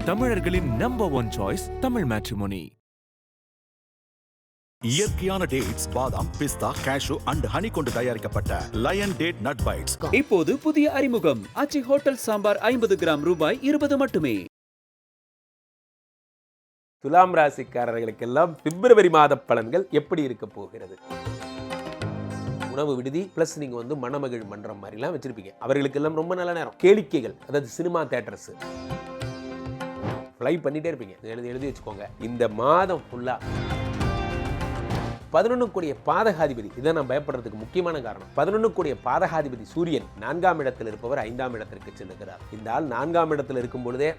தமிழர்களின் number one choice Tamil matrimony. இயற்கையான dates, பாதாம், பிஸ்தா, கேஷு அண்ட் ஹனி கொண்டு தயாரிக்கப்பட்ட லயன் டேட் நட் பைட்ஸ். இப்போது புதிய அறிமுகம் ஆச்சி ஹோட்டல் சாம்பார் 50 கிராம் ரூபாய் 20 மட்டுமே. துலாம் ராசிக்காரர்களுக்கெல்லாம் பிப்ரவரி மாத பலன்கள் எப்படி இருக்க போகிறது? உணவு விடுதி பிளஸ் நீங்க மணமகிழ் மன்றம் மாதிரிலாம் வச்சிருப்பீங்க. அவர்களுக்கெல்லாம் ரொம்ப நல்ல நேரம். கேளிக்கைகள், அதாவது சினிமா தியேட்டர்ஸ் ஃப்ளை பண்ணிட்டே இருப்பீங்க. எழுதி வச்சுக்கோங்க. இந்த மாதம் ஃபுல்லா 11 கூடிய பாதகாதிபதி, இதை நான் பயப்படுறதுக்கு முக்கியமான காரணம். 11 கூடிய பாதகாதிபதி சூரியன் 4ஆம் இடத்தில் இருப்பவர் 5ஆம் இடத்திற்கு செல்லுகிறார். இந்த ஆள் 4ஆம் இடத்தில் இருக்கும் பொழுதே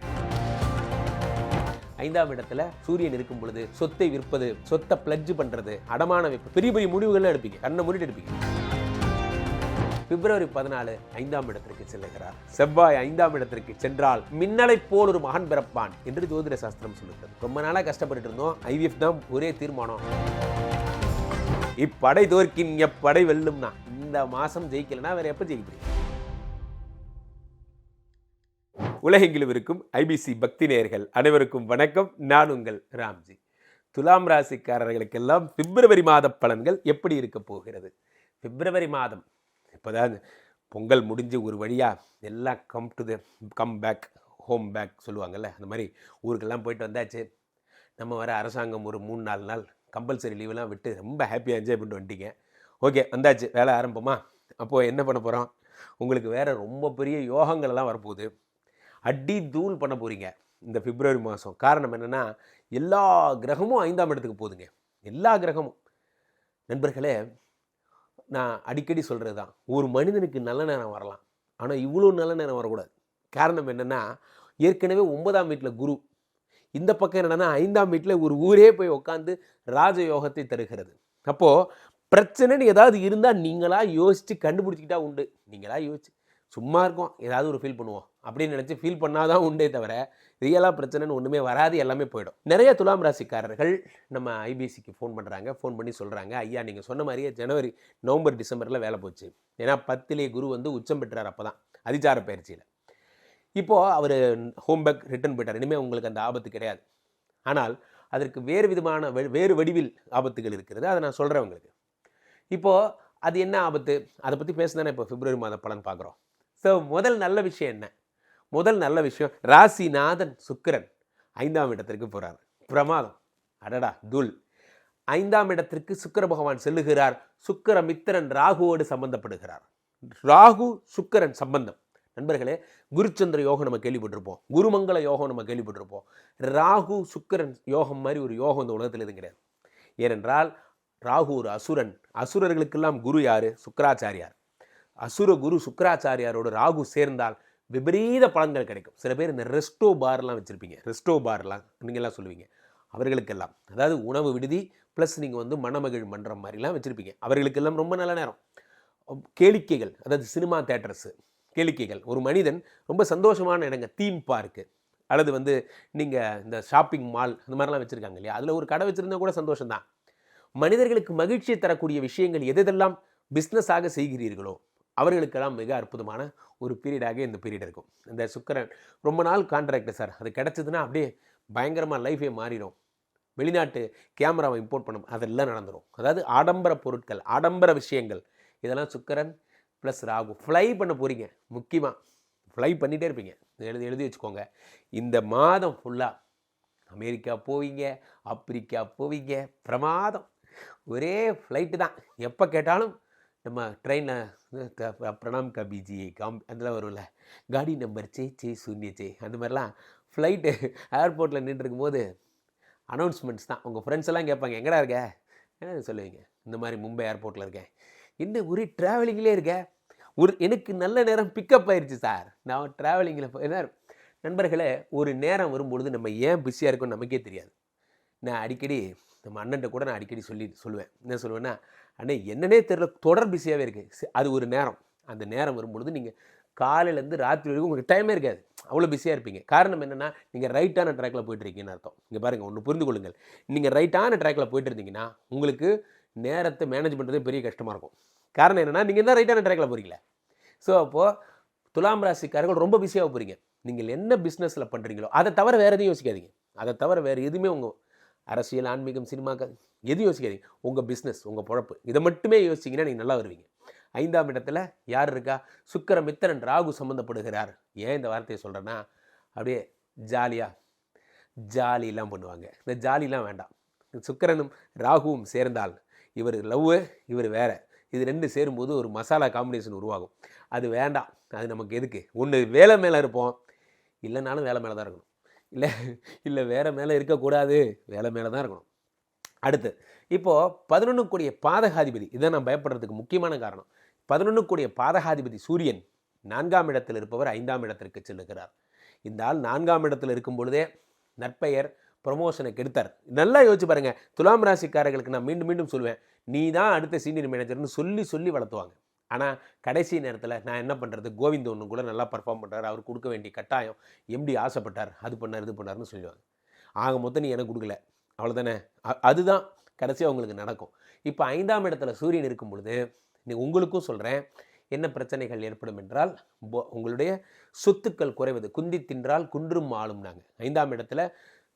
5ஆம் இடத்துல சூரியன் இருக்கும் பொழுது சொத்தை விற்பது, சொத்தை பிளட்ஜ் பண்றது, அடமான வைப்பு, பெரிய பெரிய முடிவுகள்லாம் எடுப்பீங்க. கண்ணை மூடிட்டு எடுப்பீங்க. பிப்ரவரி 14 5ஆம் இடத்திற்கு செல்லுகிறார். செவ்வாய் 5ஆம் இடத்திற்கு சென்றால் மின்னலை போல் ஒரு மகன் பிறப்பான் என்று ஜோதிட சாஸ்திரம் சொல்லுகிறது. ரொம்ப நாளா கஷ்டப்பட்டு இருந்தோம். IVF தான் ஒரே தீர்மானம். இப்படை தோற்கின் எப்படை வெல்லும்னா இந்த மாசம் ஜெயிக்கலன்னா வேற எப்ப ஜெயிக்கிறீங்க? உலகெங்கிலும் இருக்கும் IBC பக்தி நேயர்கள் அனைவருக்கும் வணக்கம். நான் உங்கள் ராம்ஜி. துலாம் ராசிக்காரர்களுக்கெல்லாம் பிப்ரவரி மாத பலன்கள் எப்படி இருக்க போகிறது? பிப்ரவரி மாதம் இப்போதான் பொங்கல் முடிஞ்சு ஒரு வழியா எல்லாம் கம் பேக் ஹோம் பேக் சொல்லுவாங்கல்ல, அந்த மாதிரி ஊருக்கெல்லாம் போயிட்டு வந்தாச்சு. நம்ம வர அரசாங்கம் ஒரு 3-4 நாள் கம்பல்சரி லீவெல்லாம் விட்டு ரொம்ப ஹாப்பியாக என்ஜாய் பண்ணிட்டு வந்துட்டீங்க. ஓகே, வந்தாச்சு, வேலை ஆரம்பமா. அப்போது என்ன பண்ண போகிறோம்? உங்களுக்கு வேறு ரொம்ப பெரிய யோகங்கள்லாம் வரப்போகுது. அடி தூள் பண்ண போகிறீங்க இந்த பிப்ரவரி மாதம். காரணம் என்னென்னா, எல்லா கிரகமும் 5ஆம் இடத்துக்கு போகுதுங்க. எல்லா கிரகமும். நண்பர்களே, நான் அடிக்கடி சொல்கிறது தான், ஒரு மனிதனுக்கு நல்ல நேரம் வரலாம், ஆனால் இவ்வளோ நல்ல நேரம் வரக்கூடாது. காரணம் என்னென்னா, ஏற்கனவே 9ஆம் வீட்டில் குரு, இந்த பக்கம் என்னன்னா 5ஆம் வீட்டில் ஒரு ஊரே போய் உட்காந்து ராஜயோகத்தை தருகிறது. அப்போது பிரச்சனைன்னு ஏதாவது இருந்தால் நீங்களாக யோசித்து கண்டுபிடிச்சிக்கிட்டா உண்டு. நீங்களாக யோசிச்சு சும்மா இருக்கோம், ஏதாவது ஒரு ஃபீல் பண்ணுவோம் அப்படின்னு நினச்சி ஃபீல் பண்ணாதான் உண்டே தவிர ரியலாக பிரச்சனைன்னு ஒன்றுமே வராது, எல்லாமே போயிடும். நிறைய துலாம் ராசிக்காரர்கள் நம்ம IBCக்கு ஃபோன் பண்ணுறாங்க. ஃபோன் பண்ணி சொல்கிறாங்க, ஐயா நீங்கள் சொன்ன மாதிரியே ஜனவரி, நவம்பர், டிசம்பரில் வேலை போச்சு. ஏன்னா 10லே குரு உச்சம் பெற்றார். அப்போ தான் அதிசார பயிற்சியில். இப்போது அவர் ஹோம் பேக் ரிட்டர்ன் போயிட்டார். இனிமேல் உங்களுக்கு அந்த ஆபத்து கிடையாது. ஆனால் அதற்கு வேறு விதமான வேறு வடிவில் ஆபத்துகள் இருக்கிறது. அதை நான் சொல்கிறேன் உங்களுக்கு. இப்போது அது என்ன ஆபத்து, அதை பற்றி பேசுதானே இப்போ பிப்ரவரி மாத பலன் பார்க்குறோம். ஸோ முதல் நல்ல விஷயம் என்ன? முதல் நல்ல விஷயம், ராசிநாதன் சுக்கிரன் 5ஆம் இடத்திற்கு போகிறார். பிரமாதம், அடடா தூள். 5ஆம் இடத்திற்கு சுக்கிர பகவான் செல்லுகிறார். சுக்கிர மித்திரன் ராகுவோடு சம்பந்தப்படுகிறார். ராகு சுக்கிரன் சம்பந்தம். நண்பர்களே, குருச்சந்திர யோகம் நம்ம கேள்விப்பட்டிருப்போம், குருமங்கள யோகம் நம்ம கேள்விப்பட்டிருப்போம். ராகு சுக்கிரன் யோகம் மாதிரி ஒரு யோகம் இந்த உலகத்தில் எதுவும் கிடையாது. ஏனென்றால் ராகு ஒரு அசுரன். அசுரர்களுக்கெல்லாம் குரு யாரு? சுக்கராச்சாரியார். அசுர குரு சுக்கராச்சாரியாரோடு ராகு சேர்ந்தால் விபரீத பலன்கள் கிடைக்கும். சில பேர் இந்த ரெஸ்டோ பார்லாம் வச்சுருப்பீங்க. ரெஸ்டோ பார்லாம் நீங்கள்லாம் சொல்லுவீங்க. அவர்களுக்கெல்லாம், அதாவது உணவு விடுதி ப்ளஸ் நீங்கள் மணமகிழ் மன்றம் மாதிரிலாம் வச்சுருப்பீங்க. அவர்களுக்கெல்லாம் ரொம்ப நல்ல நேரம். கேளிக்கைகள், அதாவது சினிமா தியேட்டர்ஸு, கேளிக்கைகள். ஒரு மனிதன் ரொம்ப சந்தோஷமான இடங்க, தீம் பார்க்கு, அல்லது நீங்கள் இந்த ஷாப்பிங் மால் அந்த மாதிரிலாம் வச்சுருக்காங்க இல்லையா, அதில் ஒரு கடை வச்சுருந்தா கூட சந்தோஷம்தான். மனிதர்களுக்கு மகிழ்ச்சியை தரக்கூடிய விஷயங்கள் எதெல்லாம் பிஸ்னஸாக செய்கிறீர்களோ அவர்களுக்கெல்லாம் மிக அற்புதமான ஒரு பீரியடாக இந்த பீரியட் இருக்கும். இந்த சுக்கிரன் ரொம்ப நாள் கான்ட்ராக்ட் சார், அது கிடச்சிதுன்னா அப்படியே பயங்கரமாக லைஃபே மாறிடும். வெளிநாட்டு கேமராவை இம்போர்ட் பண்ணும், அதெல்லாம் நடந்துடும். அதாவது ஆடம்பர பொருட்கள், ஆடம்பர விஷயங்கள், இதெல்லாம் சுக்கிரன் ப்ளஸ் ராகு. ஃப்ளை பண்ண போகிறீங்க. முக்கியமாக ஃப்ளை பண்ணிகிட்டே இருப்பீங்க. எழுதி வச்சுக்கோங்க. இந்த மாதம் ஃபுல்லாக அமெரிக்கா போவீங்க, ஆப்பிரிக்கா போவீங்க. பிரமாதம். ஒரே ஃப்ளைட்டு தான். எப்போ கேட்டாலும் நம்ம ட்ரெயினில் பிரணாம் கபிஜி அதெல்லாம் வரும்ல, காடி நம்பர் சே சூன்ய சே, அந்த மாதிரிலாம் ஃப்ளைட்டு ஏர்போர்ட்டில் நின்றுருக்கும் போது அனௌன்ஸ்மெண்ட்ஸ் தான். உங்கள் ஃப்ரெண்ட்ஸ் எல்லாம் கேட்பாங்க, எங்கடா இருக்க? என்ன சொல்லுவீங்க? இந்த மாதிரி மும்பை ஏர்போர்ட்டில் இருக்கேன். இன்னும் ஒரே ட்ராவலிங்கிலே இருக்க. எனக்கு நல்ல நேரம் பிக்கப் ஆயிடுச்சு சார், நான் ட்ராவலிங்கில் நண்பர்களே, ஒரு நேரம் வரும்பொழுது நம்ம ஏன் பிஸியாக இருக்கோன்னு நமக்கே தெரியாது. நான் அடிக்கடி நம்ம அண்ணன்ட்ட கூட நான் அடிக்கடி சொல்லுவேன். என்ன சொல்லுவேன்னா, அண்ணே என்னன்னே தெரியல, தொடர் பிஸியாகவே இருக்குது. அது ஒரு நேரம். அந்த நேரம் வரும்பொழுது நீங்கள் காலையிலேருந்து ராத்திரி வரைக்கும் உங்களுக்கு டைமே இருக்காது, அவ்வளோ பிஸியாக இருப்பீங்க. காரணம் என்னென்னா, நீங்கள் ரைட்டான ட்ராக்கில் போய்ட்டுருக்கீங்கன்னு அர்த்தம். இங்கே பாருங்கள், ஒன்று புரிந்து கொள்ளுங்கள். நீங்கள் ரைட்டான ட்ராக்கில் போய்ட்டு இருந்தீங்கன்னா உங்களுக்கு நேரத்தை மேனேஜ் பண்ணுறதே பெரிய கஷ்டமாக இருக்கும். காரணம் என்னென்னா, நீங்கள் தான் ரைட்டான ட்ராக்கில் போகிறீங்களே. ஸோ அப்போது துலாம் ராசிக்காரர்கள் ரொம்ப பிஸியாக போகிறீங்க. நீங்கள் என்ன பிஸ்னஸில் பண்ணுறீங்களோ அதை தவிர வேறு எதையும் யோசிக்காதீங்க. அதை தவிர வேறு எதுவுமே உங்கள் அரசியல், ஆன்மீகம், சினிமாக்கள் எதுவும் யோசிக்காதீங்க. உங்கள் பிஸ்னஸ், உங்கள் பொழப்பு, இதை மட்டுமே யோசிச்சிங்கன்னா நீங்கள் நல்லா வருவீங்க. 5ஆம் இடத்துல யார் இருக்கா? சுக்கிர மித்திரன் ராகு சம்மந்தப்படுகிறார். ஏன் இந்த வார்த்தையை சொல்கிறேன்னா, அப்படியே ஜாலியெல்லாம் பண்ணுவாங்க. இந்த ஜாலிலாம் வேண்டாம். சுக்கிரனும் ராகுவும் சேர்ந்தால் இவர் லவ்வு, இவர் வேற, இது 2 சேரும்போது ஒரு மசாலா காம்பினேஷன் உருவாகும். அது வேண்டாம். அது நமக்கு எதுக்கு? ஒன்று வேலை மேலே இருப்போம், இல்லைனாலும் வேலை மேலே தான் இருக்கணும். இல்லை வேறு மேலே இருக்கக்கூடாது, வேலை மேலே தான் இருக்கணும். அடுத்து இப்போது 11 கூடிய பாதகாதிபதி, இதை நான் பயப்படுறதுக்கு முக்கியமான காரணம், 11 கூடிய பாதகாதிபதி சூரியன் 4ஆம் இடத்தில் இருப்பவர் 5ஆம் இடத்திற்கு செல்லுகிறார். இந்த ஆள் 4ஆம் இடத்தில் இருக்கும் பொழுதே நற்பெயர், ப்ரொமோஷனை கெடுத்தார். நல்லா யோசிச்சு பாருங்கள். துலாம் ராசிக்காரர்களுக்கு நான் மீண்டும் மீண்டும் சொல்லுவேன், நீ தான் அடுத்த சீனியர் மேனேஜர்னு சொல்லி வளர்த்துவாங்க. ஆனால் கடைசி நேரத்தில் நான் என்ன பண்ணுறது, கோவிந்த் ஒன்று கூட நல்லா பர்ஃபார்ம் பண்ணுறாரு, அவர் கொடுக்க வேண்டிய கட்டாயம், எம்டி ஆசைப்பட்டார், அது பண்ணார் இது பண்ணார்னு சொல்லுவாங்க. ஆக மொத்தம் நீ எனக்கு கொடுக்கல, அவ்வளோதானே. அதுதான் கடைசியாக உங்களுக்கு நடக்கும். இப்போ 5ஆம் இடத்துல சூரியன் இருக்கும் பொழுது நீ உங்களுக்கும் சொல்கிறேன், என்ன பிரச்சனைகள் ஏற்படும் என்றால், உங்களுடைய சொத்துக்கள் குறைவது. குந்தி தின்றால் குன்றும் ஆளும். நாங்கள் 5ஆம் இடத்துல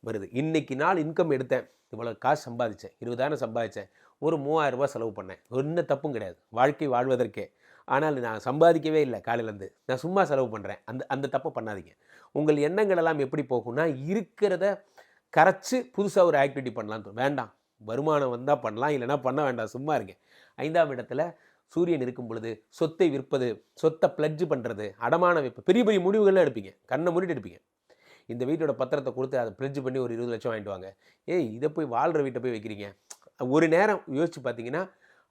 வருது. இன்றைக்கி நாள் இன்கம் எடுத்தேன், இவ்வளோ காசு சம்பாதிச்சேன், 20,000 சம்பாதிச்சேன், ஒரு 3000 ரூபா செலவு பண்ணேன், ஒன்றும் தப்பும் கிடையாது, வாழ்க்கை வாழ்வதற்கே. ஆனால் நான் சம்பாதிக்கவே இல்லை, காலையிலேருந்து நான் சும்மா செலவு பண்ணுறேன். அந்த தப்பை பண்ணாதீங்க. உங்கள் எண்ணங்கள் எல்லாம் எப்படி போகும்னா, இருக்கிறத கரைச்சி புதுசாக ஒரு ஆக்டிவிட்டி பண்ணலான்னு வேண்டாம். வருமானம் வந்தால் பண்ணலாம், இல்லைனா பண்ண வேண்டாம், சும்மா இருங்க. 5ஆம் இடத்துல சூரியன் இருக்கும் பொழுது சொத்தை விற்பது, சொத்தை பிளட்ஜ் பண்ணுறது, அடமான வைப்பு, பெரிய பெரிய முடிவுகள்லாம் எடுப்பீங்க, கண்ணை மூடிட்டு எடுப்பீங்க. இந்த வீட்டோட பத்திரத்தை கொடுத்து அதை பிளட்ஜ் பண்ணி ஒரு 20 லட்சம் வாங்கிட்டு வாங்க. இதை போய் வாழ்கிற வீட்டை போய் வைக்கிறீங்க. ஒரு நேரம் யோசிச்சு பார்த்தீங்கன்னா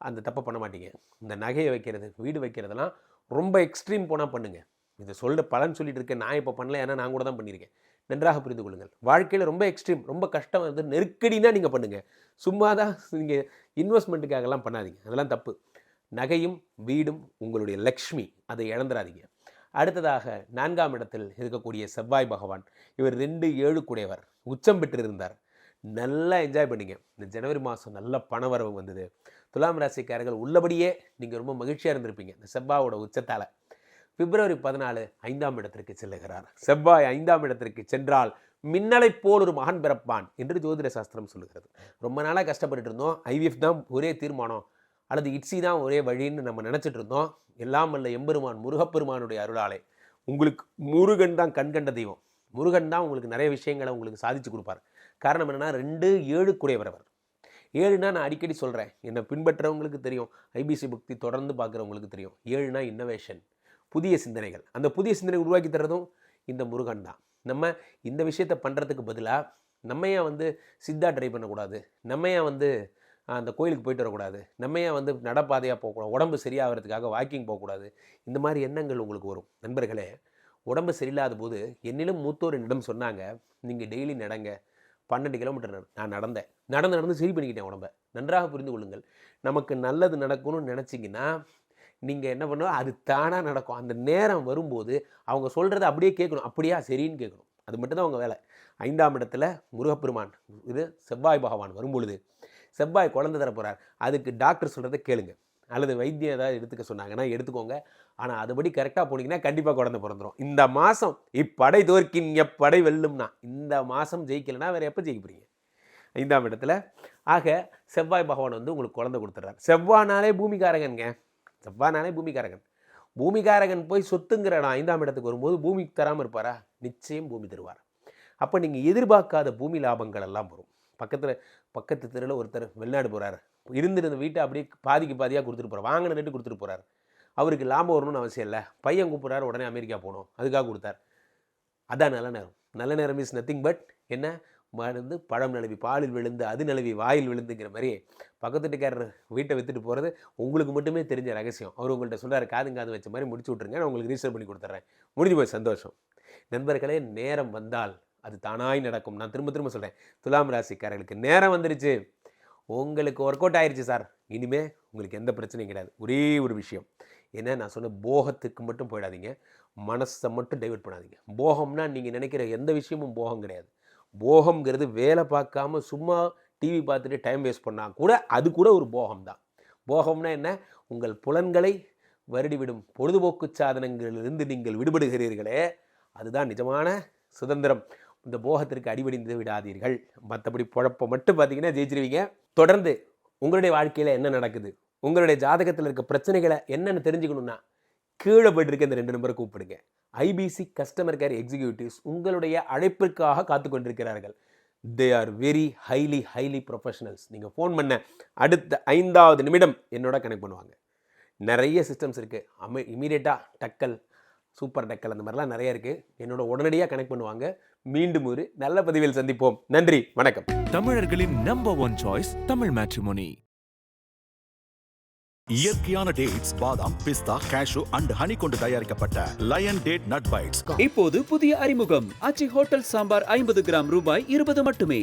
அந்த தப்பை பண்ண மாட்டீங்க. இந்த நகையை வைக்கிறது, வீடு வைக்கிறதெல்லாம் ரொம்ப எக்ஸ்ட்ரீம் போனால் பண்ணுங்கள். இதை சொல்கிற பலன் சொல்லிட்டு இருக்கேன், நான் இப்போ பண்ணல, ஏன்னா நான் கூட தான் பண்ணியிருக்கேன். நன்றாக புரிந்து கொள்ளுங்கள். வாழ்க்கையில் ரொம்ப எக்ஸ்ட்ரீம், ரொம்ப கஷ்டம் வந்து நெருக்கடினா நீங்கள் பண்ணுங்கள். சும்மா தான் நீங்கள் இன்வெஸ்ட்மெண்ட்டுக்காகலாம் பண்ணாதீங்க, அதெல்லாம் தப்பு. நகையும் வீடும் உங்களுடைய லக்ஷ்மி, அதை இழந்துடாதீங்க. அடுத்ததாக 4ஆம் இடத்தில் இருக்கக்கூடிய செவ்வாய் பகவான், இவர் 2-7 கூடையவர், உச்சம் பெற்றிருந்தார். நல்லா என்ஜாய் பண்ணிங்க. இந்த ஜனவரி மாதம் நல்ல பணவரவு வந்தது. துலாம் ராசிக்காரர்கள் உள்ளபடியே நீங்கள் ரொம்ப மகிழ்ச்சியாக இருந்திருப்பீங்க இந்த செவ்வாயோட உச்சத்தால். பிப்ரவரி 14 5ஆம் இடத்திற்கு செல்லுகிறார். செவ்வாய் 5ஆம் இடத்திற்கு சென்றால் மின்னலை போல் ஒரு மகன் பிறப்பான் என்று ஜோதிட சாஸ்திரம் சொல்லுகிறது. ரொம்ப நாளாக கஷ்டப்பட்டு இருந்தோம், IVF தான் ஒரே தீர்மானம் அல்லது இட்ஸி தான் ஒரே வழின்னு நம்ம நினச்சிட்டு இருந்தோம். எல்லாம் வல்ல எம்பெருமான் முருகப்பெருமானுடைய அருளாலே உங்களுக்கு முருகன் தான் கண்கண்ட தெய்வம். முருகன் தான் உங்களுக்கு நிறைய விஷயங்களை உங்களுக்கு சாதிச்சு கொடுப்பார். காரணம் என்னென்னா 2-7 கூடையவர் அவர். 7னா நான் அடிக்கடி சொல்கிறேன், என்னை பின்பற்றவங்களுக்கு தெரியும், ஐபிசி பக்தி தொடர்ந்து பார்க்குறவங்களுக்கு தெரியும். 7னா இன்னோவேஷன், புதிய சிந்தனைகள். அந்த புதிய சிந்தனை உருவாக்கி தர்றதும் இந்த முருகன் தான். நம்ம இந்த விஷயத்தை பண்ணுறதுக்கு பதிலாக நம்ம ஏன் வந்து சித்தா ட்ரை பண்ணக்கூடாது, நம்ம ஏன் வந்து அந்த கோயிலுக்கு போயிட்டு வரக்கூடாது, நம்ம ஏன் வந்து நடப்பாதையாக போகக்கூடாது, உடம்பு சரியாகிறதுக்காக வாக்கிங் போகக்கூடாது, இந்த மாதிரி எண்ணங்கள் உங்களுக்கு வரும். நண்பர்களே, உடம்பு சரியில்லாத போது என்னிலும் மூத்தோர் என்னிடம் சொன்னாங்க, நீங்கள் டெய்லி நடங்க. 12 கிலோமீட்டர் நான் நடந்து சரி பண்ணிக்கிட்டேன் உடம்பை. நன்றாக புரிந்து கொள்ளுங்கள். நமக்கு நல்லது நடக்கணும்னு நினச்சிங்கன்னா நீங்கள் என்ன பண்ணுவோம், அது தானாக நடக்கும். அந்த நேரம் வரும்போது அவங்க சொல்கிறத அப்படியே கேட்கணும், அப்படியா சரின்னு கேட்கணும். அது மட்டும்தான் அவங்க வேலை. 5ஆம் இடத்துல முருகப்பெருமான், இது செவ்வாய் பகவான் வரும்பொழுது செவ்வாய் குழந்தை தர போகிறார். அதுக்கு டாக்டர் சொல்கிறத கேளுங்க, அல்லது வைத்தியம் ஏதாவது எடுத்துக்க சொன்னாங்கன்னா எடுத்துக்கோங்க. ஆனால் அதுபடி கரெக்டாக போனீங்கன்னா கண்டிப்பாக குழந்தை பிறந்துடும். இந்த மாதம் இப்படை தோற்கின் எப்படை வெல்லும்னா, இந்த மாதம் ஜெயிக்கலைன்னா வேறு எப்போ ஜெயிக்க போகிறீங்க? 5ஆம் இடத்துல. ஆக செவ்வாய் பகவான் வந்து உங்களுக்கு குழந்தை கொடுத்துட்றார். செவ்வாய்னாலே பூமிக்காரகனுங்க, செவ்வாய்னாலே பூமிக்காரகன். பூமிக்காரகன் போய் சொத்துங்கிற நான் 5ஆம் இடத்துக்கு வரும்போது பூமி தராமல் இருப்பாரா? நிச்சயம் பூமி தருவார். அப்போ நீங்கள் எதிர்பார்க்காத பூமி லாபங்கள் எல்லாம் வரும். பக்கத்து தெருவில் ஒருத்தர் வெளிநாடு போகிறார், இருந்திருந்த வீட்டை அப்படியே பாதியாக கொடுத்துட்டு போகிறார், வாங்கின ரேட்டு கொடுத்துட்டு போகிறார். அவருக்கு லாபம் வரணும்னு அவசியம் இல்லை. பையன் கூப்பிட்றாரு, உடனே அமெரிக்கா போகணும், அதுக்காக கொடுத்தார். அதான் நல்ல நேரம். நல்ல நேரம் இஸ் நத்திங் பட் என்ன, மருந்து பழம் நிலவி பாலில் விழுந்து அது நிலவி வாயில் விழுந்துங்கிற மாதிரி பக்கத்து வீட்டுக்காரர் வீட்டை விற்றுட்டு போகிறது உங்களுக்கு மட்டுமே தெரிஞ்ச ரகசியம். அவர் உங்கள்கிட்ட சொல்கிறார், காது வச்ச மாதிரி முடிச்சு விட்ருங்க, நான் உங்களுக்கு ரீசர்வ் பண்ணி கொடுத்துட்றேன், முடிஞ்சு போய் சந்தோஷம். நண்பர்களே, நேரம் வந்தால் அது தானாய் நடக்கும். நான் திரும்ப சொல்கிறேன், துலாம் ராசிக்காரர்களுக்கு நேரம் வந்துருச்சு, உங்களுக்கு ஒர்க் அவுட் ஆயிடுச்சு சார், இனிமேல் உங்களுக்கு எந்த பிரச்சனையும் கிடையாது. ஒரே ஒரு விஷயம் என்ன, நான் சொன்ன போகத்துக்கு மட்டும் போயிடாதீங்க, மனசை மட்டும் டைவெர்ட் பண்ணாதீங்க. போகம்னா நீங்கள் நினைக்கிற எந்த விஷயமும் போகம் கிடையாது. போகம்ங்கிறது வேலை பார்க்காம சும்மா டிவி பார்த்துட்டு டைம் வேஸ்ட் பண்ணால் கூட அது கூட ஒரு போகம் தான். போகம்னா என்ன, உங்கள் புலன்களை வருடிவிடும் பொழுதுபோக்கு சாதனங்களிலிருந்து நீங்கள் விடுபடுகிறீர்களே, அதுதான் நிஜமான சுதந்திரம். இந்த போகத்திற்கு அடிபடிந்து விடாதீர்கள். மற்றபடி குழப்பம் மட்டும் பார்த்தீங்கன்னா ஜெயிச்சிருவீங்க. தொடர்ந்து உங்களுடைய வாழ்க்கையில் என்ன நடக்குது, உங்களுடைய ஜாதகத்தில் இருக்க பிரச்சனைகளை என்னென்னு தெரிஞ்சுக்கணும்னா கீழே போயிட்டு இருக்க இந்த 2 நம்பரை கூப்பிடுங்க. ஐபிசி கஸ்டமர் கேர் எக்ஸிக்யூட்டிவ்ஸ் உங்களுடைய அழைப்பிற்காக காத்து கொண்டிருக்கிறார்கள். They are very highly professionals. நீங்கள் ஃபோன் பண்ண அடுத்த 5வது நிமிடம் என்னோட கனெக்ட் பண்ணுவாங்க. நிறைய சிஸ்டம்ஸ் இருக்குது. இமீடியட்டாக டக்கல், சூப்பர் டக்கல், அந்த மாதிரிலாம் நிறைய இருக்குது. என்னோட உடனடியாக கனெக்ட் பண்ணுவாங்க. மீண்டும் ஒரு நல்ல பதிவில் சந்திப்போம். நன்றி, வணக்கம். தமிழர்களின் நம்பர் 1 சாய்ஸ் தமிழ் மேட்ரிமோனி. இயற்கையான டேட்ஸ், பாதாம், பிஸ்தா, கேஷு அண்ட் ஹனி கொண்டு தயாரிக்கப்பட்ட லயன் டேட் நட் பைட்ஸ். இப்போது புதிய அறிமுகம் ஆச்சி ஹோட்டல் சாம்பார் 50 கிராம் ரூபாய் 20 மட்டுமே.